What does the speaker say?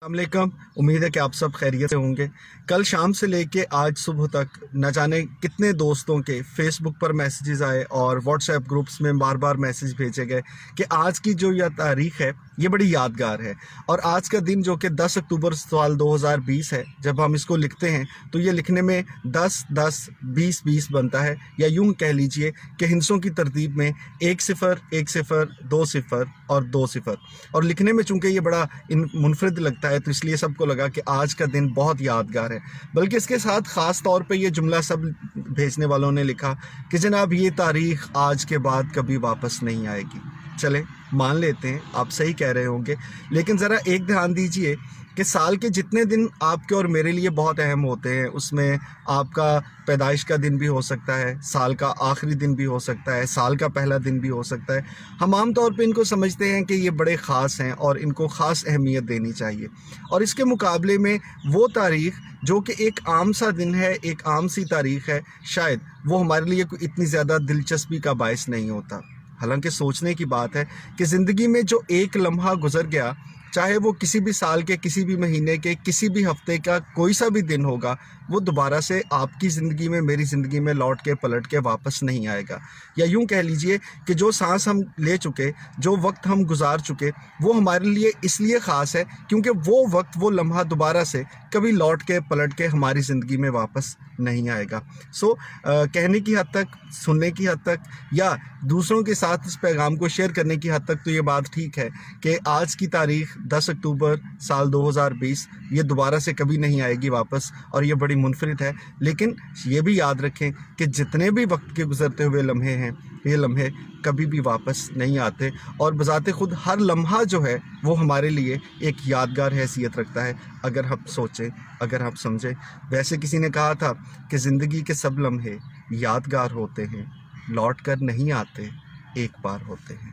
السلام علیکم، امید ہے کہ آپ سب خیریت سے ہوں گے۔ کل شام سے لے کے آج صبح تک نہ جانے کتنے دوستوں کے فیس بک پر میسیجز آئے اور واٹس ایپ گروپس میں بار بار میسیج بھیجے گئے کہ آج کی جو یہ تاریخ ہے یہ بڑی یادگار ہے، اور آج کا دن جو کہ 10 اکتوبر سال 2020 ہے، جب ہم اس کو لکھتے ہیں تو یہ لکھنے میں 10-10-20-20 بنتا ہے، یا یوں کہہ لیجئے کہ ہندسوں کی ترتیب میں 1-0-1-0 2-0 اور 2-0، اور لکھنے میں چونکہ یہ بڑا منفرد لگتا ہے تو اس لیے سب کو لگا کہ آج کا دن بہت یادگار ہے۔ بلکہ اس کے ساتھ خاص طور پہ یہ جملہ سب بھیجنے والوں نے لکھا کہ جناب یہ تاریخ آج کے بعد کبھی واپس نہیں آئے گی۔ چلے مان لیتے ہیں آپ صحیح کہہ رہے ہوں گے، لیکن ذرا ایک دھیان دیجئے کہ سال کے جتنے دن آپ کے اور میرے لیے بہت اہم ہوتے ہیں، اس میں آپ کا پیدائش کا دن بھی ہو سکتا ہے، سال کا آخری دن بھی ہو سکتا ہے، سال کا پہلا دن بھی ہو سکتا ہے۔ ہم عام طور پہ ان کو سمجھتے ہیں کہ یہ بڑے خاص ہیں اور ان کو خاص اہمیت دینی چاہیے، اور اس کے مقابلے میں وہ تاریخ جو کہ ایک عام سا دن ہے، ایک عام سی تاریخ ہے، شاید وہ ہمارے لیے کوئی اتنی زیادہ دلچسپی کا باعث نہیں ہوتا۔ حالانکہ سوچنے کی بات ہے کہ زندگی میں جو ایک لمحہ گزر گیا، چاہے وہ کسی بھی سال کے کسی بھی مہینے کے کسی بھی ہفتے کا کوئی سا بھی دن ہوگا، وہ دوبارہ سے آپ کی زندگی میں میری زندگی میں لوٹ کے پلٹ کے واپس نہیں آئے گا۔ یا یوں کہہ لیجئے کہ جو سانس ہم لے چکے، جو وقت ہم گزار چکے، وہ ہمارے لیے اس لیے خاص ہے کیونکہ وہ وقت، وہ لمحہ دوبارہ سے کبھی لوٹ کے پلٹ کے ہماری زندگی میں واپس نہیں آئے گا۔ کہنے کی حد تک، سننے کی حد تک، یا دوسروں کے ساتھ اس پیغام کو شیئر کرنے کی حد تک تو یہ بات ٹھیک ہے کہ آج کی تاریخ 10 اکتوبر سال 2020 یہ دوبارہ سے کبھی نہیں آئے گی واپس، اور یہ بڑی منفرد ہے۔ لیکن یہ بھی یاد رکھیں کہ جتنے بھی وقت کے گزرتے ہوئے لمحے ہیں، یہ لمحے کبھی بھی واپس نہیں آتے، اور بذات خود ہر لمحہ جو ہے وہ ہمارے لیے ایک یادگار حیثیت رکھتا ہے، اگر ہم سوچیں، اگر ہم سمجھیں۔ ویسے کسی نے کہا تھا کہ زندگی کے سب لمحے یادگار ہوتے ہیں، لوٹ کر نہیں آتے، ایک بار ہوتے ہیں۔